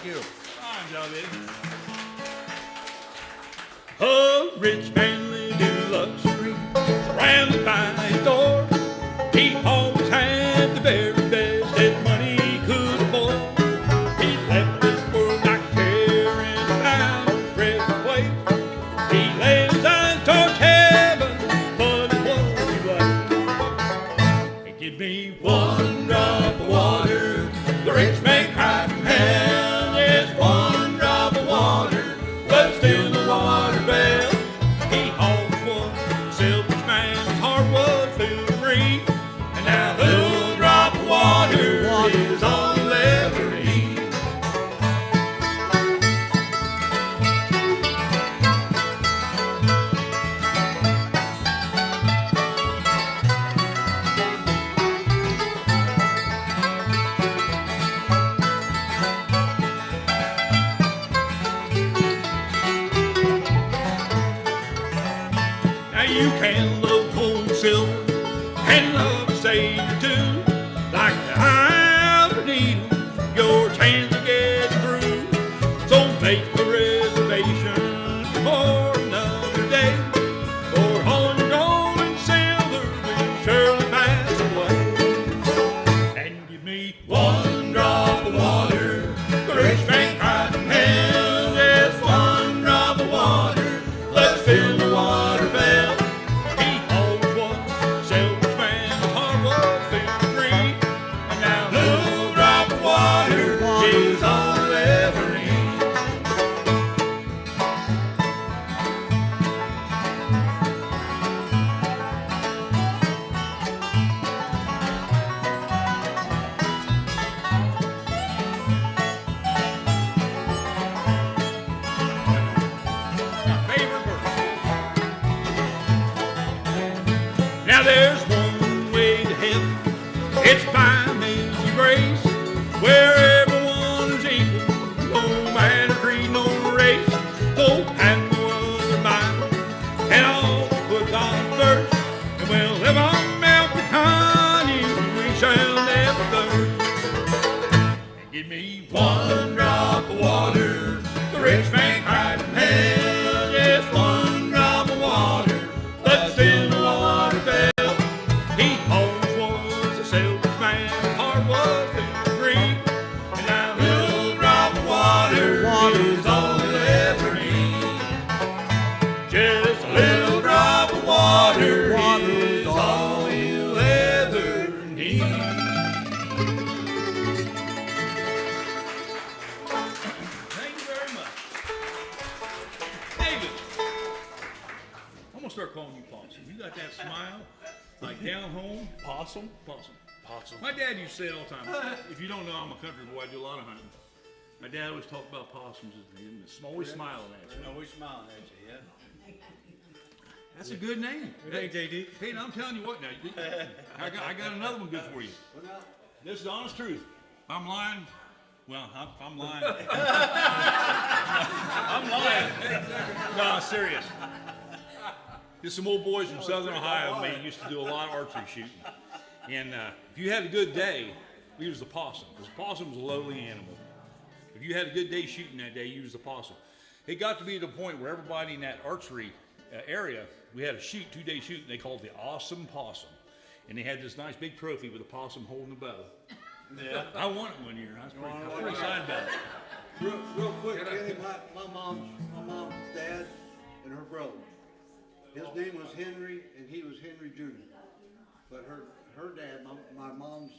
Thank you. Fine job, Eddie. A rich man lived in luxury, surrounded by his door. He always had the very best that money could afford. He left this world not caring about a present way. He laid his eyes towards heaven, but it wasn't right. Hey, give me one drop of water, the rich man cried from hell. Yes, one drop of water, but still the water fell. He always was a selfish man, his heart was filled with greed. And now the little drop of water is all he'll ever need. Now you can love gold and silver and love a Savior too. Like the eye of a needle, your chance of getting through. So make a reservation for another day. For all your gold and silver will surely pass away. And give me one drop of water, the rich man cried from hell. Yes, one drop of water, let's fill the water fell. He always was a selfish man, his heart was filled with greed. And now a little drop of water is all he'll ever need. My favorite verse. Now there's one way to heaven, it's by amazing grace, where everyone is equal, no matter creed, no race. So have no other mind, and all put God first, and we'll live on milk and honey, we shall never thirst. And give me one drop of water, the rich man cried from hell. Yes, one drop of water, but still the water fell. He always was a selfish man, his heart was filled with greed. And now a little drop of water is all he'll ever need. Just a little drop of water is all he'll ever need. Thank you very much. David, I'm gonna start calling you Possum. You got that smile, like down home. Possum? Possum. Possum. My dad used to say it all the time. If you don't know, I'm a country boy. I do a lot of hunting. My dad always talked about possums and always smiling at you. Always smiling at you, yeah. That's a good name. Hey, JD. Hey, now I'm telling you what now. I got another one good for you. This is the honest truth. If I'm lying, well, I'm lying. I'm lying. No, I'm serious. There's some old boys from Southern Ohio, man, used to do a lot of archery shooting. And if you had a good day, we used the possum, because the possum is a lowly animal. If you had a good day shooting that day, you used the possum. It got to be to the point where everybody in that archery area, we had a shoot, 2-day shoot, and they called it the Awesome Possum. And they had this nice big trophy with a possum holding the bow. Yeah. I won it one year. I was pretty excited about it. Real quick, Kenny, my mom's dad and her brother. His name was Henry, and he was Henry Jr. But her dad, my mom's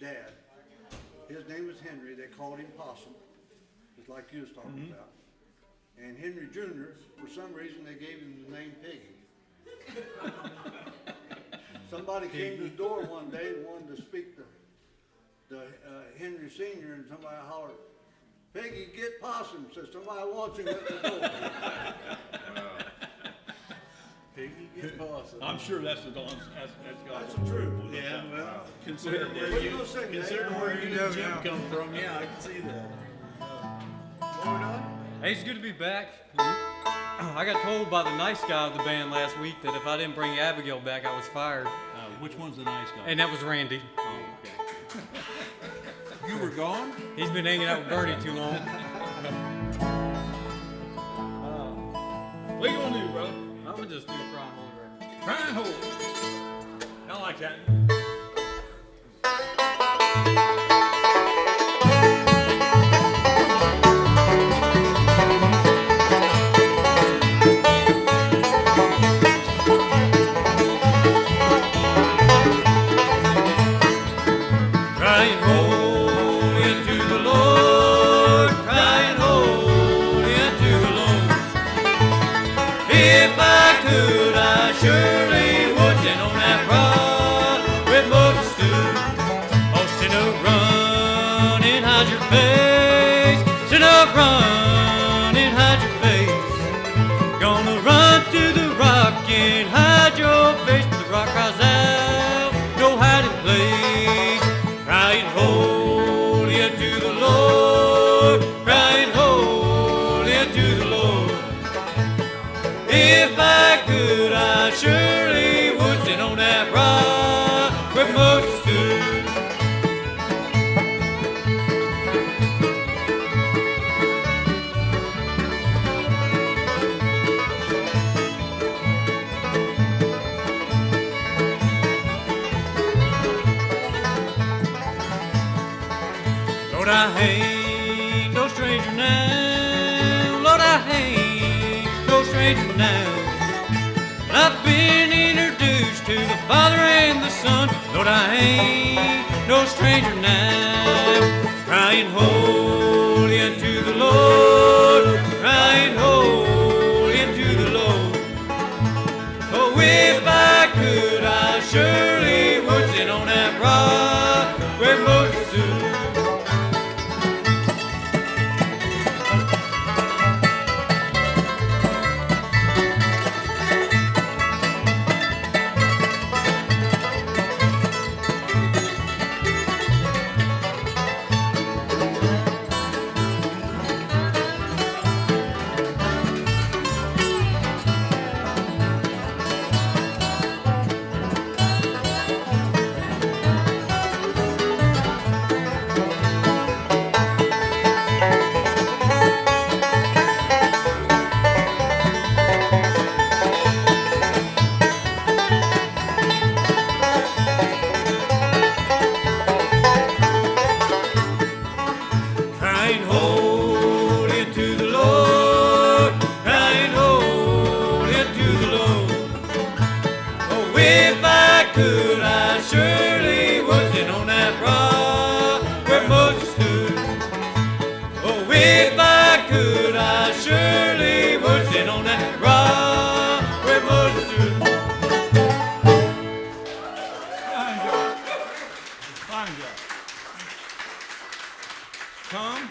dad, his name was Henry. They called him Possum, just like you was talking about. And Henry Jr., for some reason, they gave him the name Piggy. Somebody came to the door one day and wanted to speak to Henry Sr., and somebody hollered, "Piggy, get Possum," says somebody wants him at the door. Piggy, get Possum. I'm sure that's the That's the truth. Yeah, well, considering What you gonna say, considering Dave? where you and Jim come from, yeah, I can see that. What we doing? Hey, it's good to be back. I got told by the nice guy of the band last week that if I didn't bring Abigail back, I was fired. Which one's the nice guy? And that was Randy. Oh, okay. You were gone? He's been hanging out with Bernie too long. What you gonna do, brother? I'm gonna just do Crying Holy right now. Crying Holy. I like that. Crying holy unto the Lord, crying holy unto the Lord. If I could, I surely would stand on that rock where Moses stood. Oh, stand up, run and hide your face. Stand up, run and hide your face. Gonna run to the rock and hide your face. But the rock cries out, no hiding place. Crying holy unto the Lord, crying holy unto the Lord. If I could, I surely would stand on that rock where Moses stood. Lord, I ain't no stranger now. Lord, I ain't no stranger now. I've been introduced to the Father and the Son. Lord, I ain't no stranger now. Crying holy unto the Lord, crying holy unto the Lord. Oh, if I could, I surely would stand on that rock where Moses stood. Crying holy unto the Lord, crying holy unto the Lord. Oh, if I could, I surely would stand on that rock where Moses stood. Oh, if I could, I surely would stand on that rock where Moses stood. Fine job. Fine job. Tom,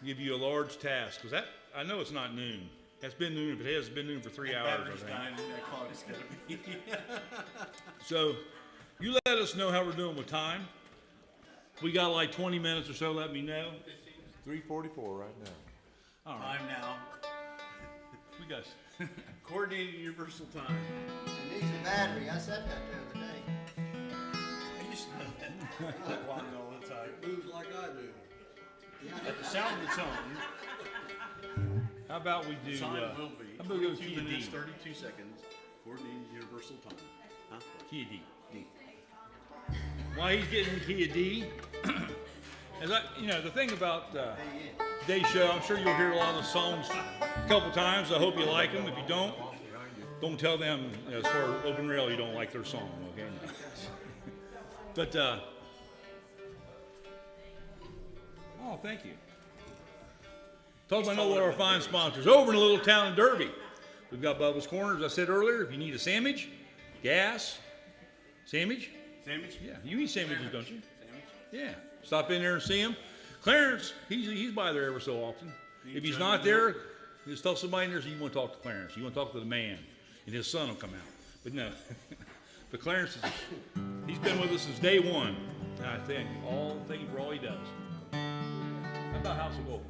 I'll give you a large task, because that, I know it's not noon. That's been noon. If it has, it's been noon for 3 hours, I Battery's think. dying and that clock is gonna be. So, you let us know how we're doing with time. If we got like 20 minutes or so, let me know. 3:44 right now. All right. Time now. We got, Coordinated universal time. It needs a battery. I said that the other day. I used to know that. Clock all the time. Moves like I do. At the sound of the tone, how about we do, time will be how about we go 2 key of minutes, D? 32 seconds. Coordinated universal time. Huh? Key of D. D. While he's getting the key of D, as I, the thing about today's show, I'm sure you'll hear a lot of the songs a couple times. I hope you like them. If you don't tell them, as far as open rail, you don't like their song, okay? But, oh, thank you. Talk about one of our fine sponsors. Over in a little town in Derby, we've got Bubba's Corner, as I said earlier. If you need a sandwich, gas, sandwich. Sandwich? Yeah, you eat sandwiches, don't you? Sandwich? Yeah. Stop in there and see him. Clarence, he's by there ever so often. Need If he's to not know. there, just tell somebody in there you want to talk to Clarence. You want to talk to the man, and his son will come out. But no. But Clarence, he's been with us since day one. And I thank him for all he does. How about House of Gold?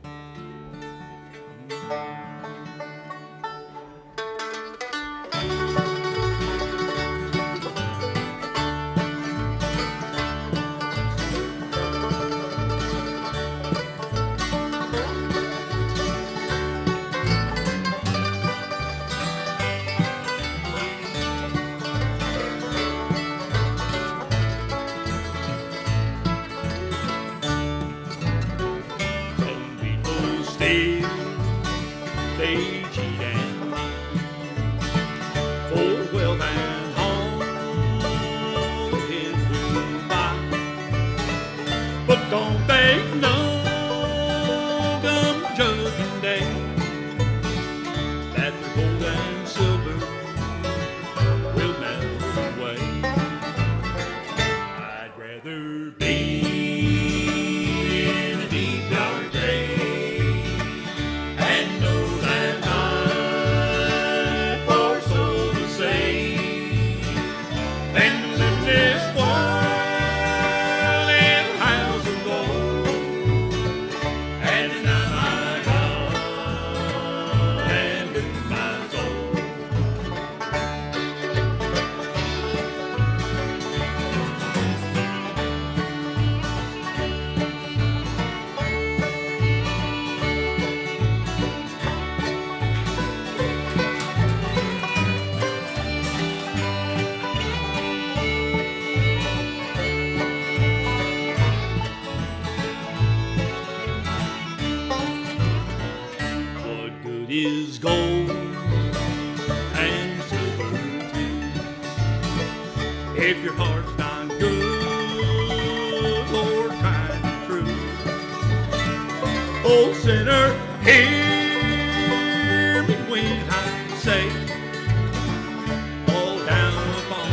if your heart's not good, Lord, kind and true. Oh, sinner, hear me when I say, fall down upon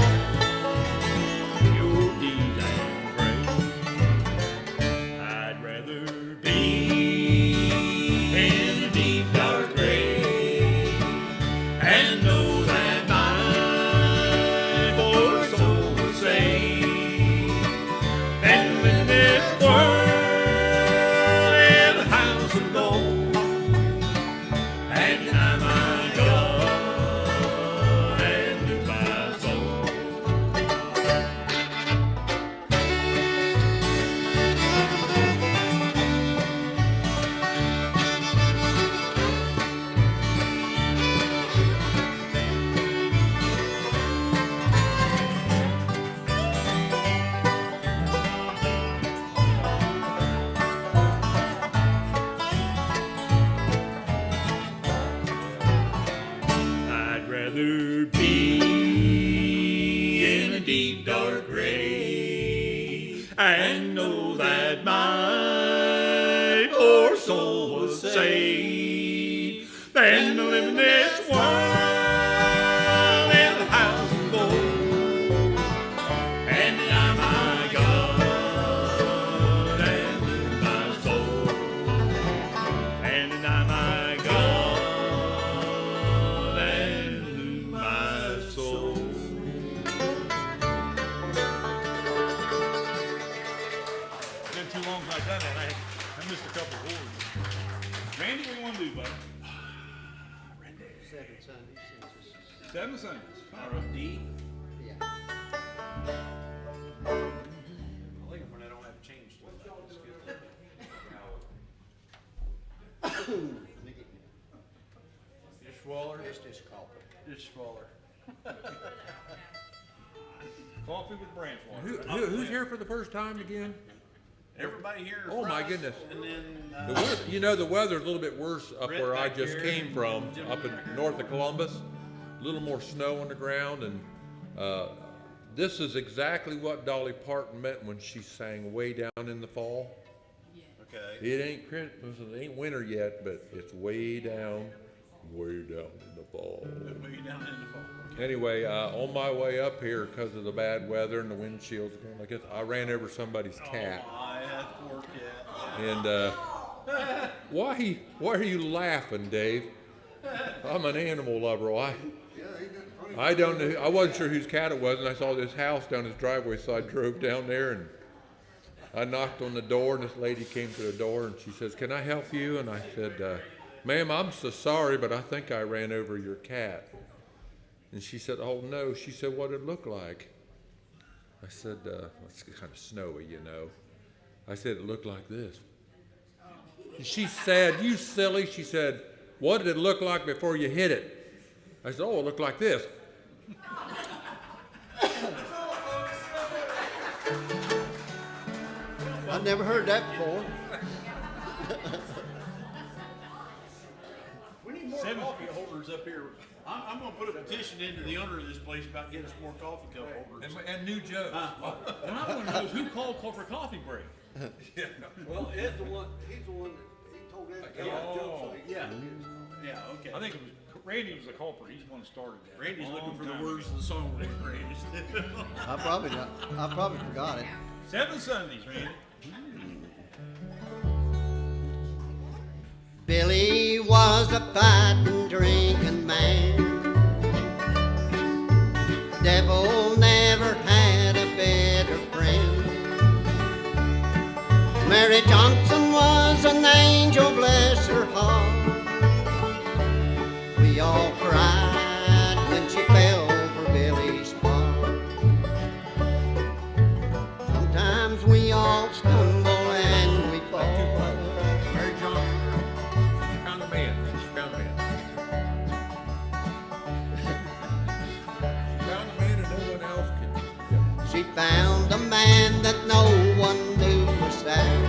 your knees and pray. I'd rather be in a deep dark grave and know that my poor soul was saved than in this world in a house of gold and deny my God and lose my soul. I'd rather be in a deep dark grave and know that my poor soul was saved than to live in this world in a house of gold and deny my God and lose my soul and deny my God and lose my soul. Been too long since I done that. I missed a couple of words. Randy, what do you want to do, bud? Second Sunday since this is, 7 Sundays. All right. D. yeah. I like it when I don't have to change stuff. It's good. Let me get Dishwaller. this culprit. Dishwaller. Coffee with branch water. Who's here for the first time again? Everybody here is Oh, my Russ, goodness. And then The weather, you know, the weather's a little bit worse up Brett where I back just there came and from, Jim up in back there. north of Columbus. A little more snow on the ground, and this is exactly what Dolly Parton meant when she sang "Way Down in the Fall." okay. It ain't Christmas, it ain't winter yet, but it's way down in the fall. Way down in the fall. Anyway, on my way up here, because of the bad weather and the windshields going like this, I ran over somebody's cat. Oh, my, that poor cat. And why are you laughing, Dave? I'm an animal lover. I don't know. I wasn't sure whose cat it was, and I saw this house down his driveway, so I drove down there and I knocked on the door, and this lady came to the door and she says, "Can I help you?" And I said, "Ma'am, I'm so sorry, but I think I ran over your cat." And she said, "Oh no." She said, "What did it look like?" I said, "It's kind of snowy, you know." I said, "It looked like this." And she said, "You silly." She said, "What did it look like before you hit it?" I said, "Oh, it looked like this." I've never heard that before. We need more coffee holders up here. I'm going to put a petition into the owner of this place about getting us more coffee cup holders. And new Joe. And I want to know who called for coffee break. Well, Ed's the one, he's the one that, he told Ed to tell that joke, so he- Yeah. Yeah, okay. I think it was Randy was the culprit. He's the one who started that. Randy's looking Long for the time words ago. of the song. Randy. I probably forgot it. 7 Sundays, Randy. Billy was a fighting, drinking man. Devil never had a better friend. Mary Johnson was an angel, bless her heart. We all cried when she fell for Billy's part. Sometimes we all stumble and we fall. Mary Johnson. She found a man. She found a man. She found a man and no one else can. Yeah. She found a man that no one knew was there.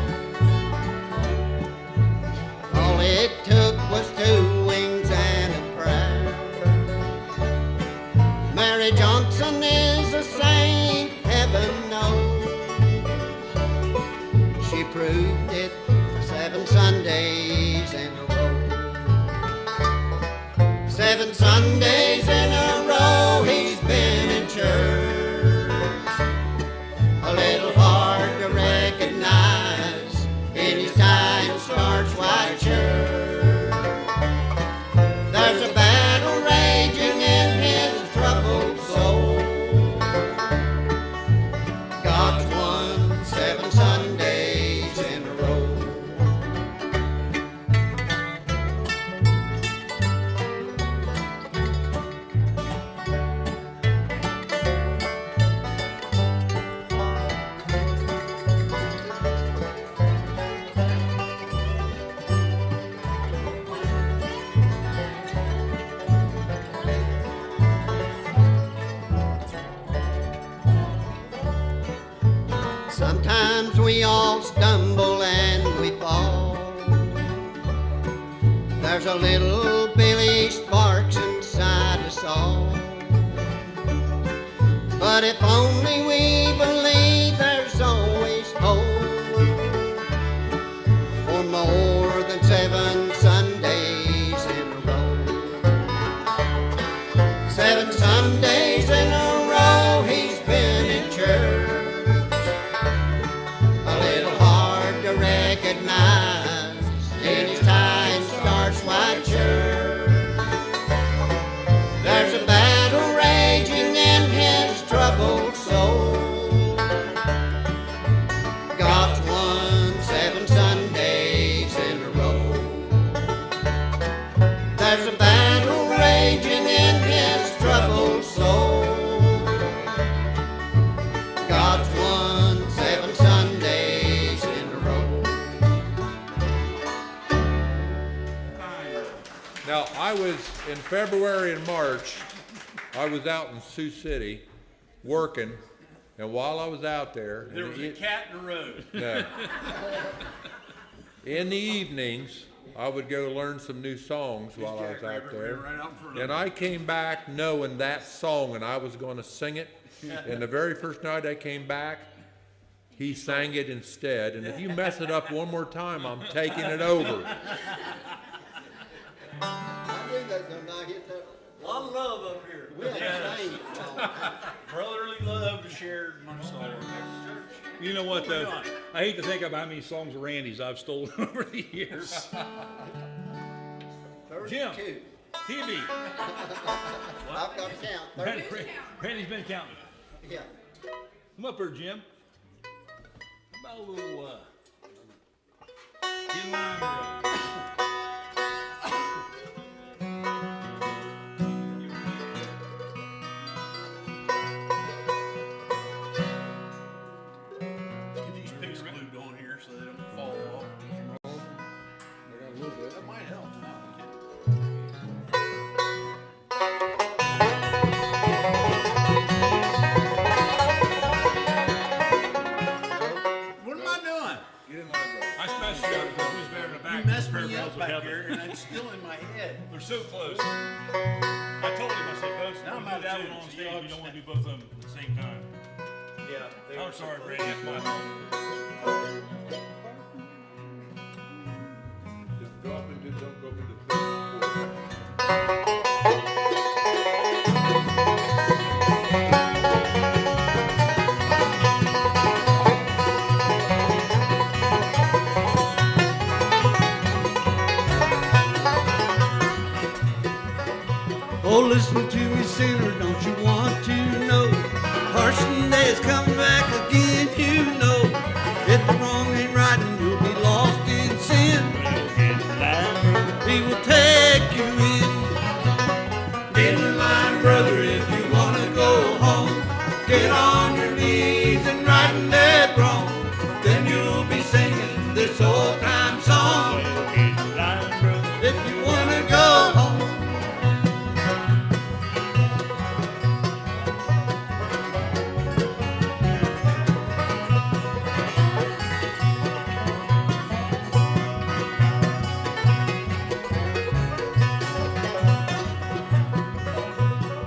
All it took was 2 wings and a prayer. Mary Johnson is the same Sundays in a row. 7 Sundays in a row he's been in church. A little hard to recognize in his tie and starched white shirt. There's a battle raging in his troubled soul. God's won 7 Sundays in a row. Sometimes we all stumble and we fall. There's a little Billy Sparks inside us all. But if only we believe there's always hope for more than 7 Sundays in a row. 7 Sundays in a row he's been in church. A little hard to recognize in his tie and starched white shirt. There's a battle raging in his troubled soul. God's won 7 Sundays in a row. There's a battle raging in his troubled soul. God's won 7 Sundays in a row. Now, I was in February and March, I was out in Sioux City working, and while I was out there, There was a cat in the road. no, in the evenings, I would go learn some new songs while I was out there. Right out in front of And I came back knowing that song, and I was going to sing it. And the very first night I came back, he sang it instead. And if you mess it up one more time, I'm taking it over. I knew they was gonna not hit that. A lot of love up here. We had to change it. Brotherly love shared amongst all. You know what though? I hate to think about how many songs of Randy's I've stolen over the years. Jim, 32. TV. I've got to count. 30. Randy's been counting. Yeah. Come up here, Jim. How about a little in line road. Get these pigs glued on here so they don't fall off. That might help. What am I doing? I smashed you out because we was better in the back. You messed me Parallels up would back help here, it. and it's still in my head. They're so close. I told him, I said, folks, Now now I'm I'm that out one too, on so stage. y'all You don't just- want to do both of them at the same time. Yeah. I'm sorry, Randy. That's my fault. Just go up and don't go up into the third. Oh, listen to me, sinner, don't you want to know? Parson Day is coming back again, you know. If the wrong ain't right and you'll be lost in sin, he will take you in. Get in line, brother, if you want to go home. Get on your knees and right and that wrong. Then you'll be singing this old time song. If you want to go home.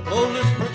Oh, listen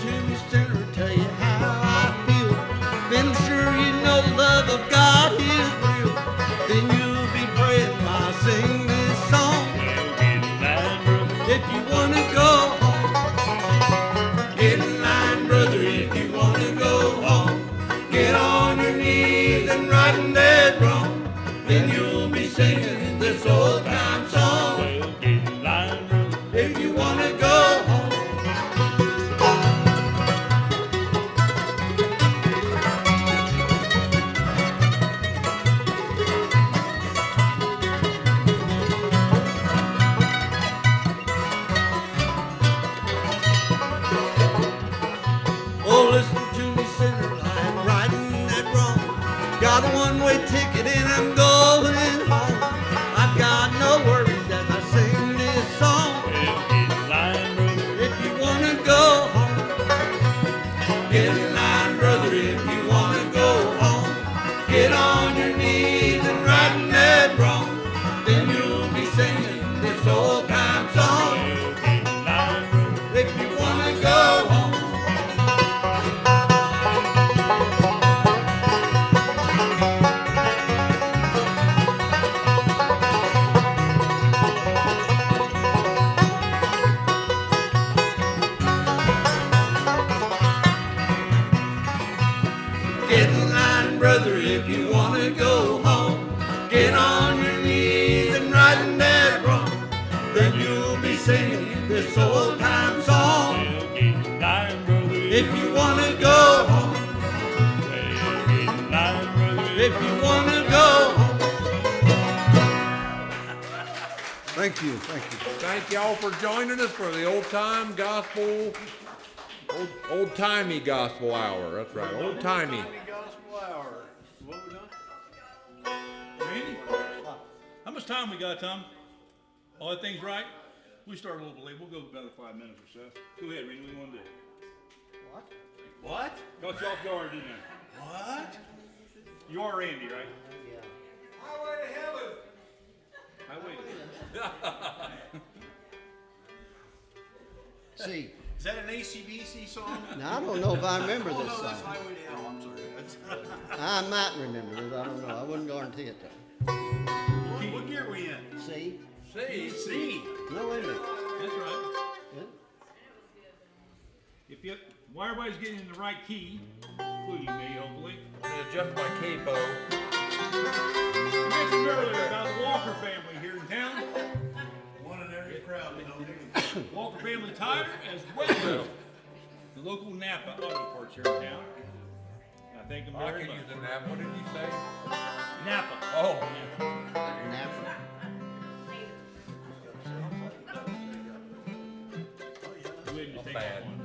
If you wanna go home, Well, getting light, brother. if you wanna go home. Thank you, thank you. Thank y'all for joining us for the old-timey gospel hour. That's right, old-timey. Gospel hour. What we done? Randy? How much time we got, Tom? All that things right? We start a little bit late. We'll go about 5 minutes or so. Go ahead, Randy. What do you want to do? What? Caught you off guard, didn't I? What? You are Randy, right? Highway to heaven. Highway to heaven. See, Is that an ACDC song? now I don't know if I remember Oh, this no, that's song. Highway to Hell. I'm sorry. That's, I might remember this. I don't know. I wouldn't guarantee it though. what gear we in? See? C. C. No, wait a minute. That's right. Yeah. If you, while everybody's getting in the right key, including me, hopefully. I'm gonna adjust my capo. I mentioned earlier about the Walker family here in town. One in every crowd, you know. Walker Family Tire, as well as the local Napa Auto Parts here in town. I thank them I very can much. use a nap. What did you say? Napa. Oh. Napa. Go ahead and just take bad. that one.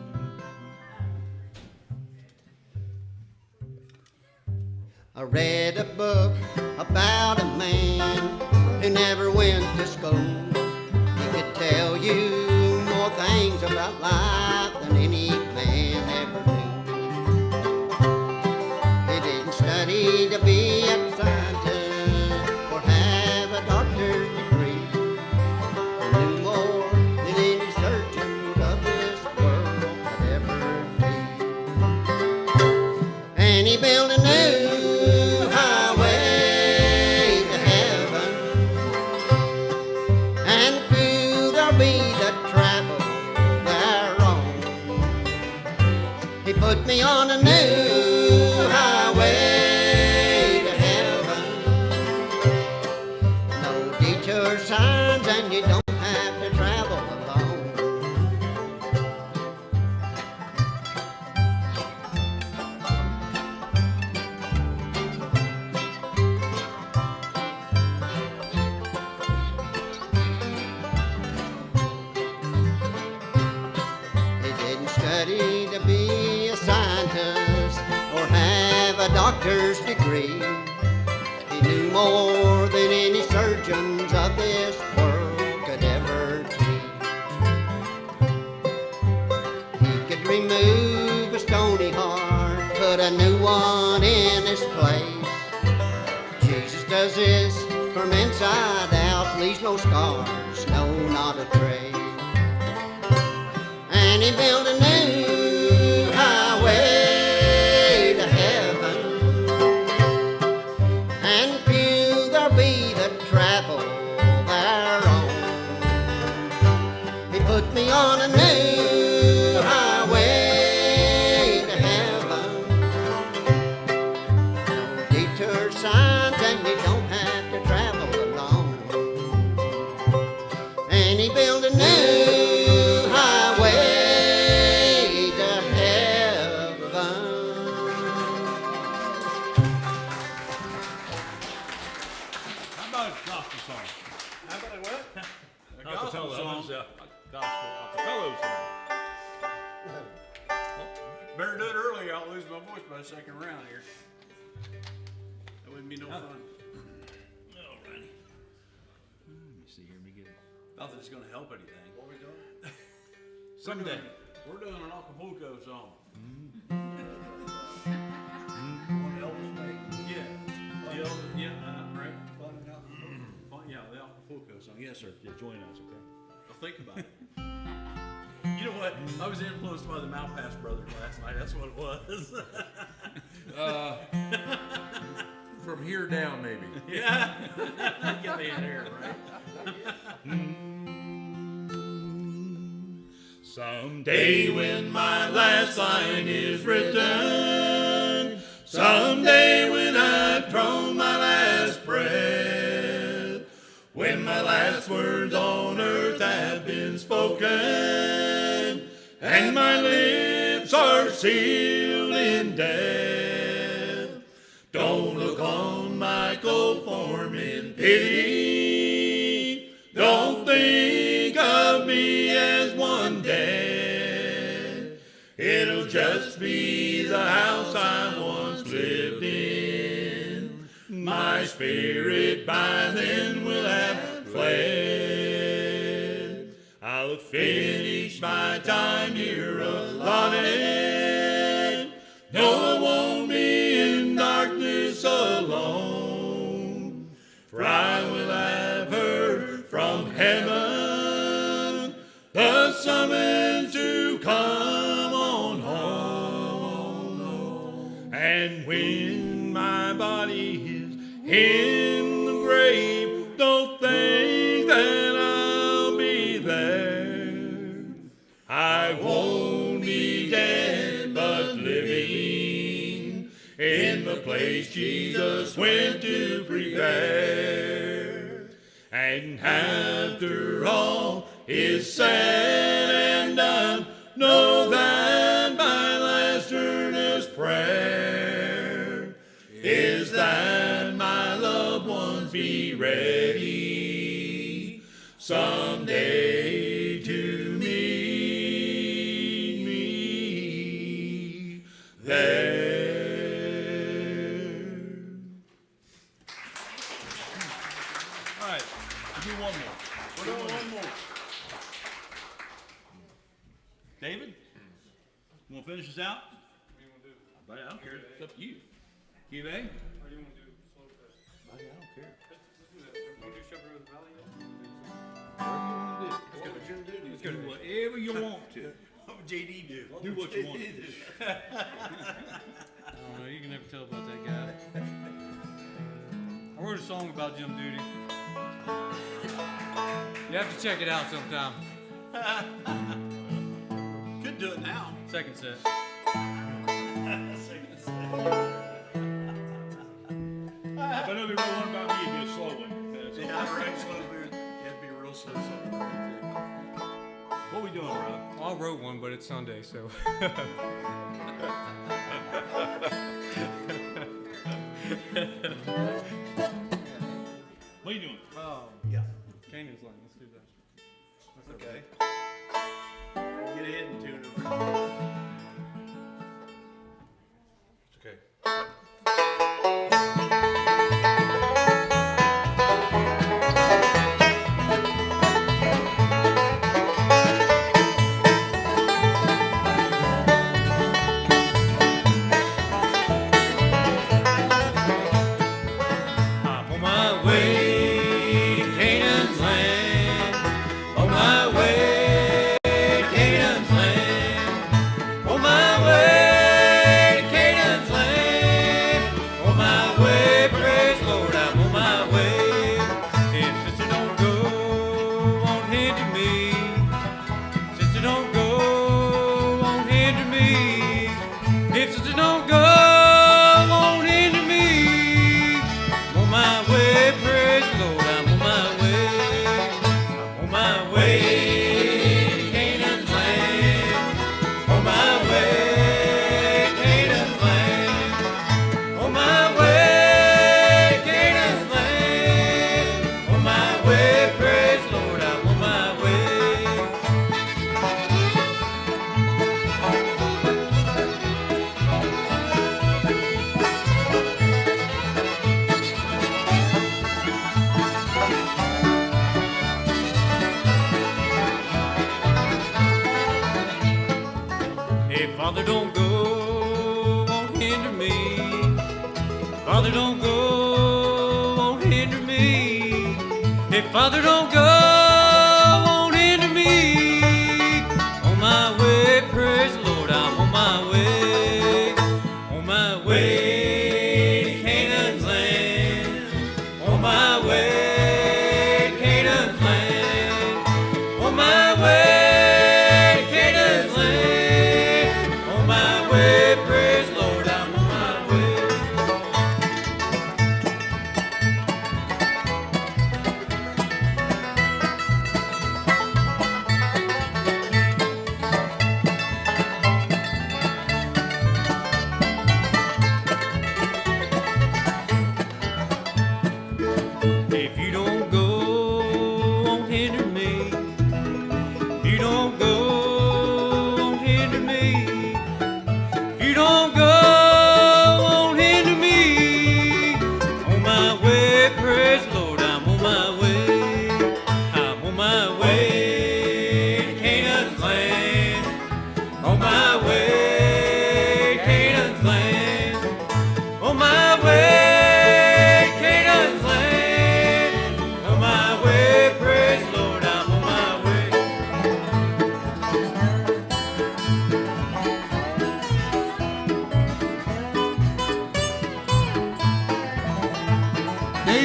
I read a book about a man who never went to school. He could tell you more things about life than any man ever knew. He didn't study to be a scientist or have a doctor's degree. He knew more than any surgeon of this world could ever be. And he built a new highway to heaven, and few there'll be that travel thereon. He put me on a new highway to heaven. No detour signs, and you don't have to travel alone. He didn't study to be a scientist or have a doctor's degree. He knew more than any surgeons of this world could ever treat. He could remove a stony heart, put a new one in its place. Jesus does this from inside out, leaves no scars, no, not a trace. And he built a new highway to heaven, and few there'll be that travel thereon. He put me on a new highway to heaven. No detour signs, and you don't have to travel alone. And he built a new highway to heaven. How about a gospel song? How about a what? A Gospel gospel song. Gospel acapella song. Better do it early. I'll lose my voice by the second round here. That wouldn't be no fun. Alrighty. Let me see here. Let me get it. Not that it's going to help anything. What are we doing? Someday. We're doing an Acapulco song. Yeah. Right. Yeah, the Acapulco song. Yes, sir. Yeah, join us, okay? I'll think about it. You know what? I was influenced by the Malpass brothers last night. That's what it was. From here down, maybe. Yeah. Get me in there, right? Someday when my last line is written, someday when I've drawn my last breath, when my last words on earth have been spoken, and my lips lips are sealed in death. Don't look on my cold form in pity. Don't think of me as one dead. It'll just be the house I once lived in. My spirit by then will have fled. I'll have finished my time here allotted. No, I won't be in darkness alone, for I will have heard from heaven the summons to come on home. And when my body is in the grave, don't think that I'll be there. I won't be dead but living in the place Jesus went to prepare. And after all is said and done, know that my last earnest prayer is that my loved ones be ready someday to meet me there. All right, we'll do one more. We're doing one more. David, you want to finish this out? I don't care. It's up to you. QA? Or do you want to do slow fest? I don't care. Want to do Shepherd of the Valley yet? Let's do whatever you want to. What would JD do? Do what you want to do. I don't know, you can never tell about that guy. I wrote a song about Jim Duty. You have to check it out sometime. Could do it now. Second set. If I know we wrote one about me, it'd be a slow one. Yeah, right. Slow food. You have to be real slow. What we doing, Rob? Well, I wrote one, but it's Sunday, so. What are you doing? Yeah. Canyon's line, let's do that. Okay. Get ahead and tune it. It's okay. I'm on my way to Canaan's land. On my way to Canaan's land. On my way to Canaan's land. On my way, praise Lord, I'm on my way. If sister don't go, won't hinder me. Sister don't go, won't hinder me. If sister don't go, won't hinder me. I'm on my way, praise the Lord, I'm on my way. I'm on my way to Canaan's land. On my way to Canaan's land. On my way to Canaan's land. On my way, praise the Lord, I'm on my way. If Father don't go, won't hinder me. Father don't go, won't hinder me. If Father don't go, won't hinder me. On my way, praise the Lord, I'm on my way. On my way to Canaan's land. On my way to Canaan's land. On my way to Canaan's land. On my way, praise the Lord, I'm on my way.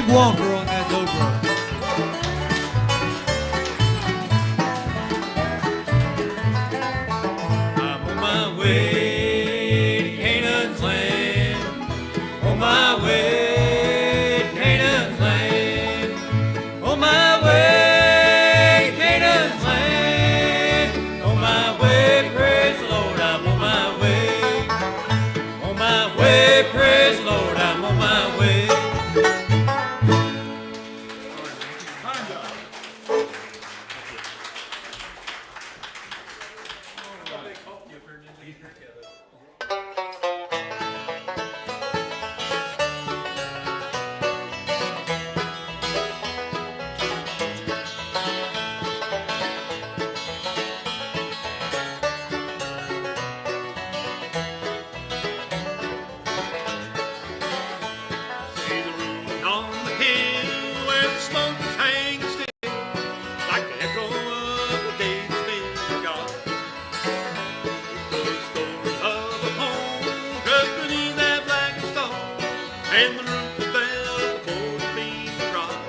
Dave Walker on that dobro. I'm on my way to Canaan's land. On my way to Canaan's land. On my way to Canaan's land. On my way, praise the Lord, I'm on my way. On my way, praise the Lord, I'm on my way. See the room on the hill where the smoke is hanging still, like the echo of the day that's been forgot. It's the story of a home crushed beneath that blackened stone, and the roof that fell before the beams rot.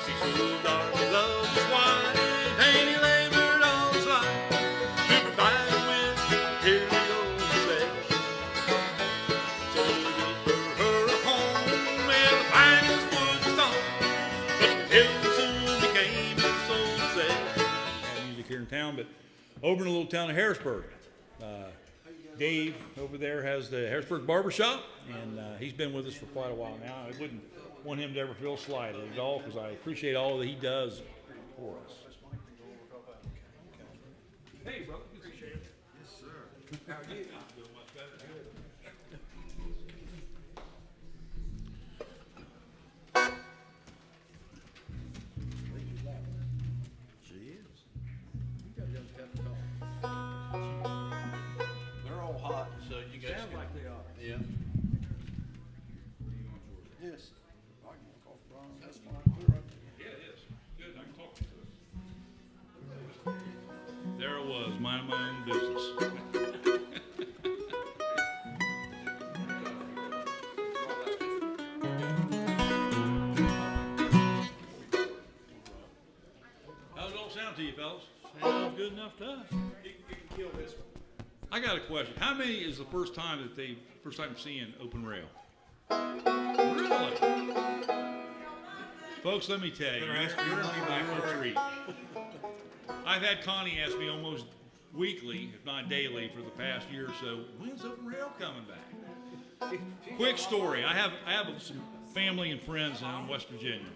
See, so dark he loved his wife, and he labored all his life to provide her with material flesh. So he built her a home in the finest wood and stone, but the building soon became his sole obsession. Have music here in town, but over in the little town of Harrisburg, Dave over there has the Harrisburg Barbershop, and he's been with us for quite a while now. I wouldn't want him to ever feel slighted at all, because I appreciate all that he does for us. Hey, brother. Appreciate it. Yes, sir. How are you? I'm doing much better. They're all hot, so you guys Sounds can. like they are. Yeah. Yes. I can walk off, Brian. That's fine. We're right there. Yeah, it is. Good, I can talk to it. There it was, minding my own business. How's it all sound to you, fellas? Sounds good enough to us. I got a question. How many is the first time seeing open rail? Really? Folks, let me tell you, you're in for a treat. I've had Connie ask me almost weekly, if not daily, for the past year or so, when's open rail coming back? Quick story. I have some family and friends in West Virginia.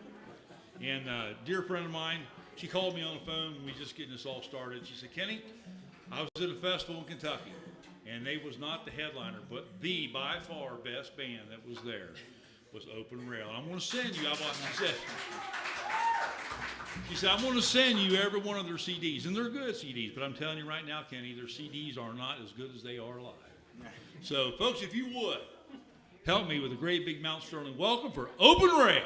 And a dear friend of mine, she called me on the phone when we just getting this all started. She said, Kenny, I was at a festival in Kentucky, and they was not the headliner, but the by far best band that was there was Open Rail. I'm going to send you, she said, I'm going to send you every one of their CDs, and they're good CDs, but I'm telling you right now, Kenny, their CDs are not as good as they are live. So, folks, if you would, help me with a great big Mount Sterling welcome for Open Rail.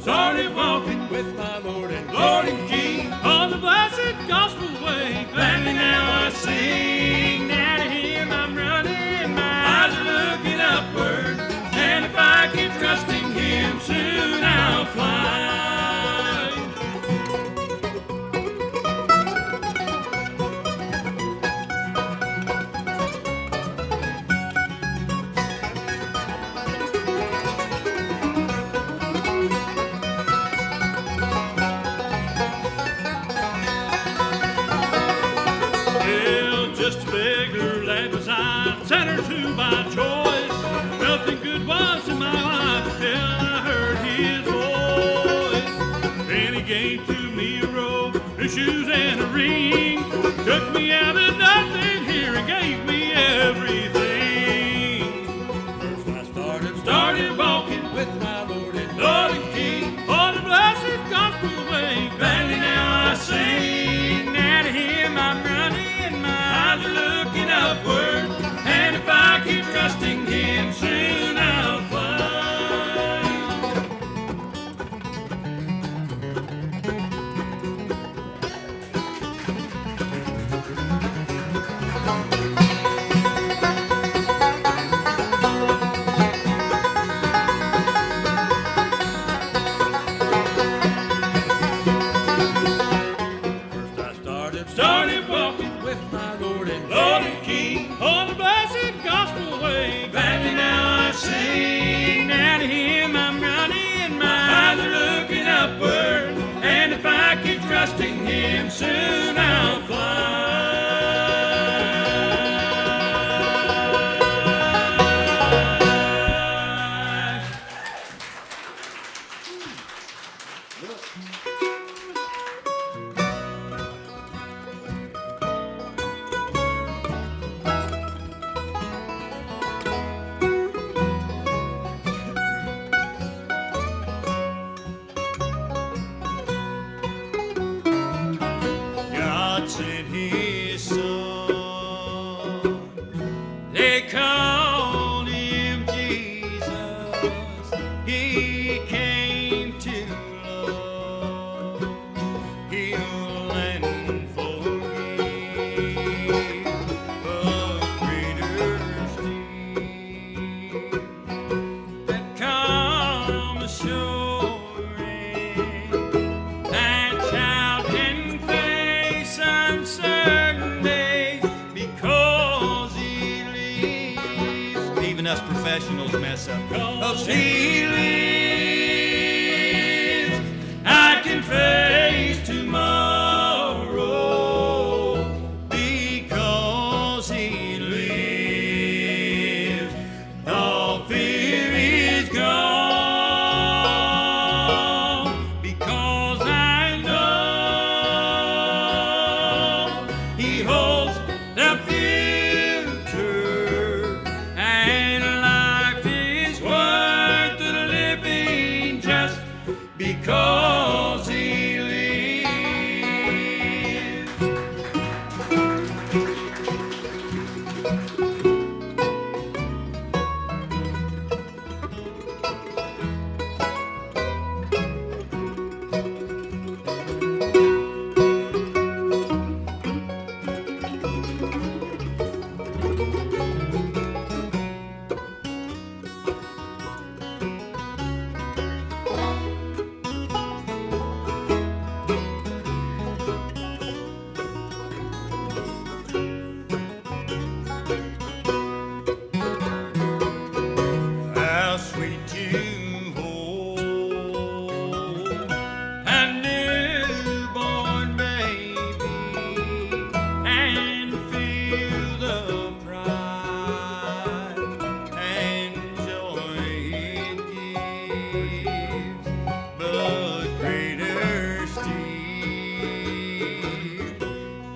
Started walking with my Lord and King on the blessed gospel way. Gladly now I sing. Now to Him I'm running. My eyes are looking upward, and if I keep trusting Him, soon I'll fly. Sent her to by choice. Nothing good was in my life until I heard His voice. Then He gave to me a robe, new shoes, and a ring. with my Lord and King. Oh, the blessed gospel way, gladly now I sing. Now to Him I'm running, my eyes are looking upward, and if I keep trusting Him, soon I'll find. Started walking with my Lord and King on the blessed gospel way. Gladly now I sing. Now to Him I'm running, my eyes are looking upward, and if I keep trusting Him, soon I'll fly. God sent His Son. They called Him Jesus. He came to love, heal, and forgive. But greater still, that calm assurance, that child can face uncertain days because He lives. Even us professionals mess up. 'Cause He lives, I can face tomorrow because He lives. All fear is gone because I know He holds the future, and life is worth the living just because He lives. How sweet to hold a newborn baby and feel the pride and joy it gives. But greater still,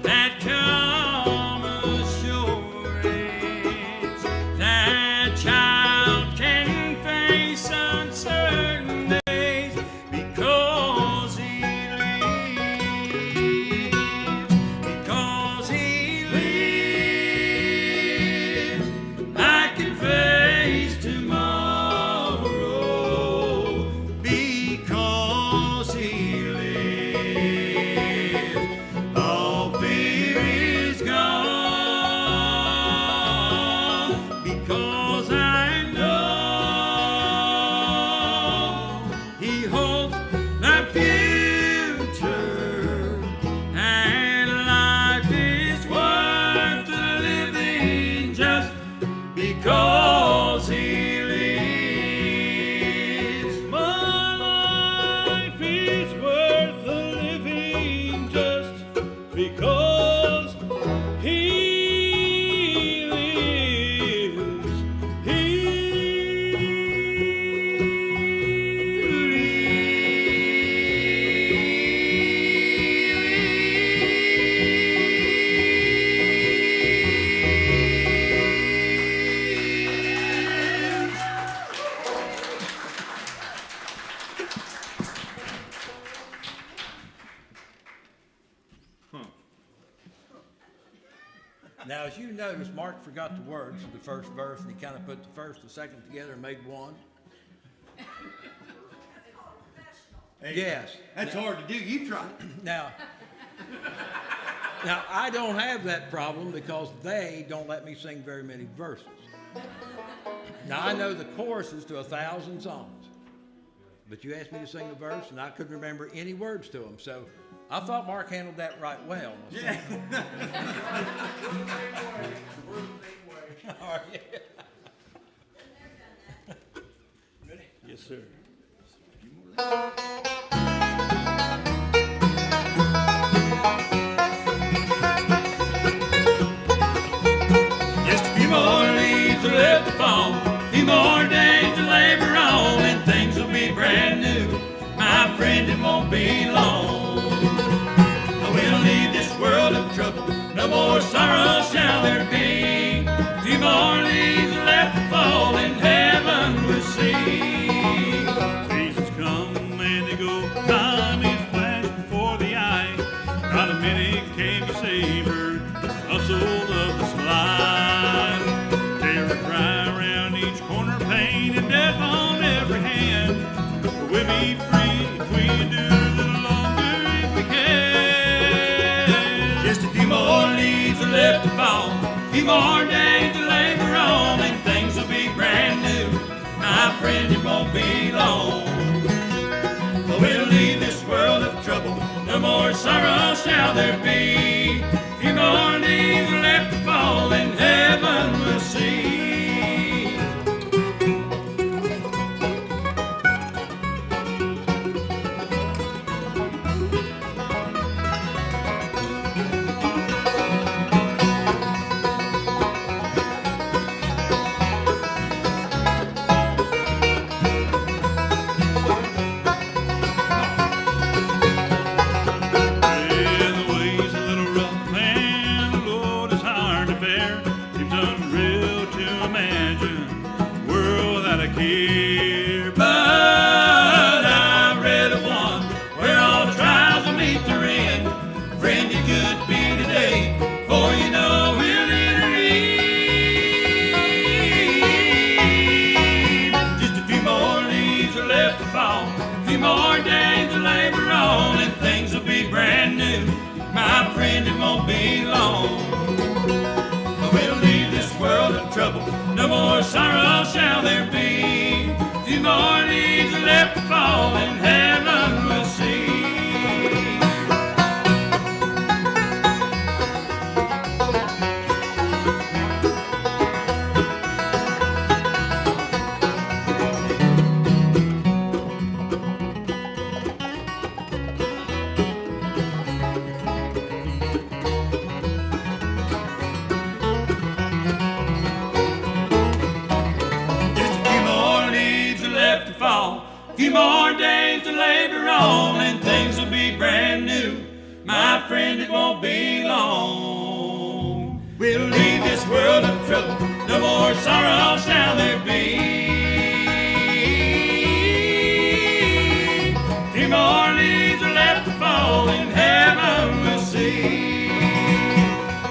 that calm assurance, that child can face uncertain Now, as you notice, Mark forgot the words of the first verse, and he kind of put the first and second together and made one. Yes. That's hard to do. You try. Now, I don't have that problem because they don't let me sing very many verses. Now, I know the choruses to 1,000 songs, but you asked me to sing a verse, and I couldn't remember any words to them. So I thought Mark handled that right well. Yeah. All right. Ready? Yes, sir. Just a few more leaves are left to fall, a few more days to labor on, and things will be brand new. My friend, it won't be long. We'll leave this world of trouble, no more sorrow shall there be. A few more leaves are left to fall, in heaven we'll see. Seasons come and they go, time is flashed before the eye. Not a minute can be savored, the hustle of the slide. Terror cry around each corner, pain and death on every hand. But we'll be free if we do a little longer if we can. Just a few more leaves are left to fall, a few more days to labor on, and things will be brand new. My friend, it won't be long. We'll leave this world of trouble, no more sorrow shall there be. A few more leaves are left to fall, in heaven we'll see. Here, but I read of one where all trials will meet their end. Friend, you could be today, for you know we'll intervene. Just a few more leaves are left to fall, a few more days to labor on, and things will be brand new. My friend, it won't be long. We'll leave this world of trouble, no more sorrow shall there be. A few more leaves are left to fall, in heaven we'll see. A few more days to labor on, and things will be brand new. My friend, it won't be long. We'll leave this world of trouble, no more sorrow shall there be. A few more leaves are left to fall, in heaven we'll see.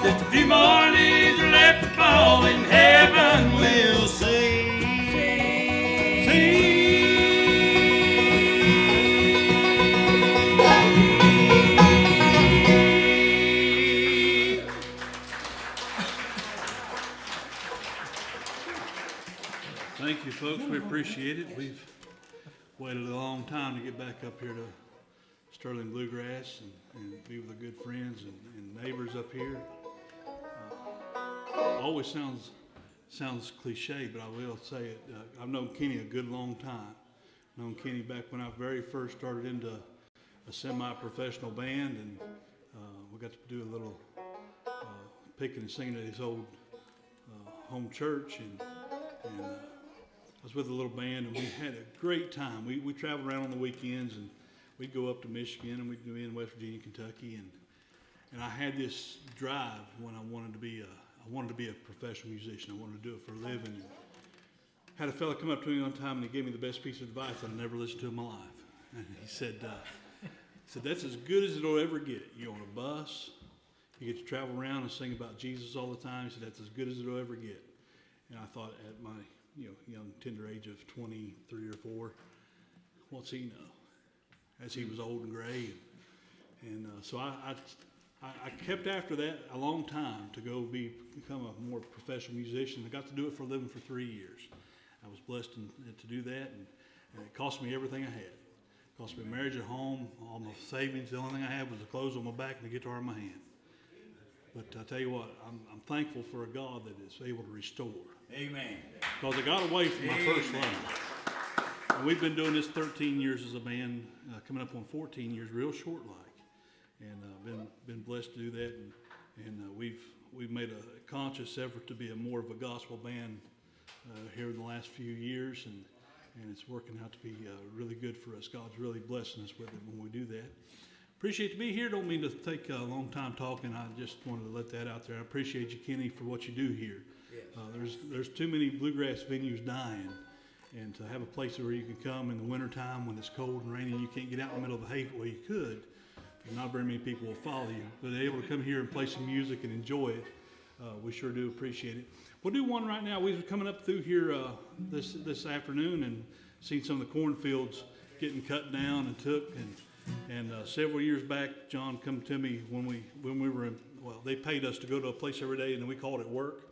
Just a few more leaves are left to fall, in heaven we'll see. Thank you, folks. We appreciate it. We've waited a long time to get back up here to Sterling Bluegrass and be with our good friends and neighbors up here. Always sounds cliche, but I will say it. I've known Kenny a good long time. I've known Kenny back when I very first started into a semi-professional band, and we got to do a little picking and singing at his old home church, and I was with a little band, and we had a great time. We traveled around on the weekends, and we'd go up to Michigan, and we'd be in West Virginia, Kentucky, and I had this drive when I wanted to be a professional musician. I wanted to do it for a living. And had a fella come up to me one time, and he gave me the best piece of advice I'd never listened to in my life. And he said, that's as good as it'll ever get. You're on a bus, you get to travel around and sing about Jesus all the time. He said, that's as good as it'll ever get. And I thought at my, young, tender age of 23 or 4, what's he know? As he was old and gray. And so I kept after that a long time to go become a more professional musician. I got to do it for a living for 3 years. I was blessed to do that, and it cost me everything I had. It cost me a marriage at home, all my savings. The only thing I had was the clothes on my back and the guitar in my hand. But I tell you what, I'm thankful for a God that is able to restore. Amen. Because I got away from my first love. And we've been doing this 13 years as a band, coming up on 14 years, real short like. And been blessed to do that. And we've made a conscious effort to be more of a gospel band here in the last few years. And it's working out to be really good for us. God's really blessing us with it when we do that. Appreciate to be here. Don't mean to take a long time talking. I just wanted to let that out there. I appreciate you, Kenny, for what you do here. Yes. There's too many bluegrass venues dying, and to have a place where you can come in the wintertime when it's cold and rainy and you can't get out in the middle of the hay, well, you could, but not very many people will follow you. But able to come here and play some music and enjoy it, we sure do appreciate it. We'll do one right now. We were coming up through here this afternoon and seen some of the cornfields getting cut down and took, and several years back, John come to me when we were in, they paid us to go to a place every day, and then we called it work.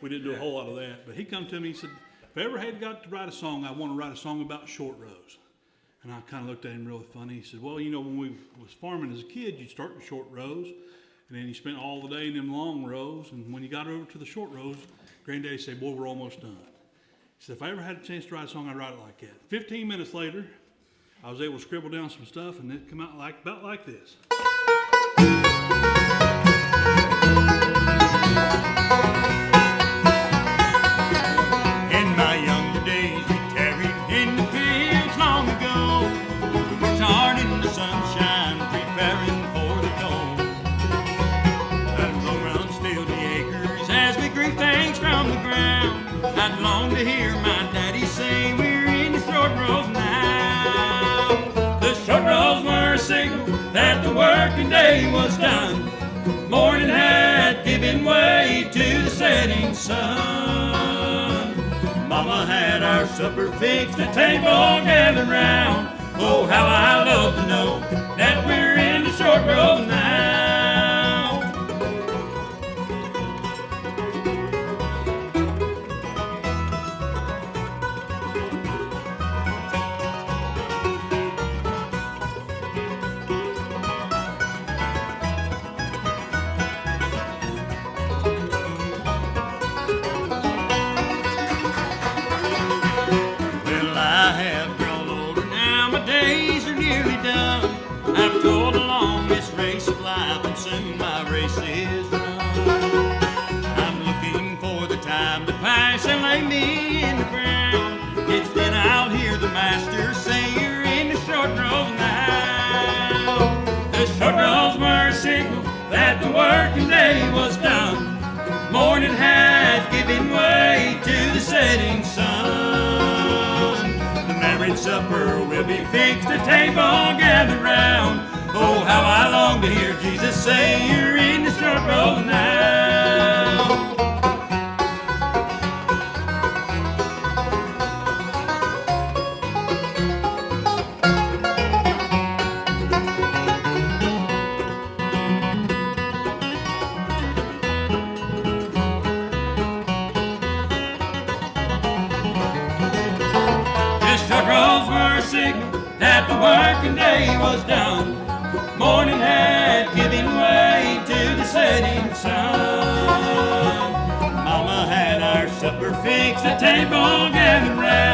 We didn't do a whole lot of that, but he come to me, he said, if I ever had got to write a song, I want to write a song about short rows. And I kind of looked at him really funny. He said, well, when we was farming as a kid, you'd start in short rows, and then you spent all the day in them long rows, and when you got over to the short rows, Granddaddy said, boy, we're almost done. He said, if I ever had a chance to write a song, I'd write it like that. 15 minutes later, I was able to scribble down some stuff, and it come out about like this. In my younger days, we tarried in the fields long ago. We worked hard in the sunshine, preparing for the dawn. I'd roam around still the acres as we grew things from the ground. I'd long to hear my daddy say, we're in the short rows now. The short rows were a signal that the working day was done. Morning had given way to the setting sun. Mama had our supper fixed, the table gathered round. Oh, how I love to know that we're in the short rows now. I've toiled along this race of life, and soon my race is run. I'm looking for the time to pass and lay me in the ground. It's then I'll hear the master say, you're in the short rows now. The short rows were a signal that the working day was done. Morning had given way to the setting sun. The marriage supper will be fixed, the table gathered round. Oh, how I long to hear Jesus say, you're in the short rows now. The short rows were a signal that the working day was done. Morning had given way to the setting sun. Mama had our supper fixed, the table gathered round.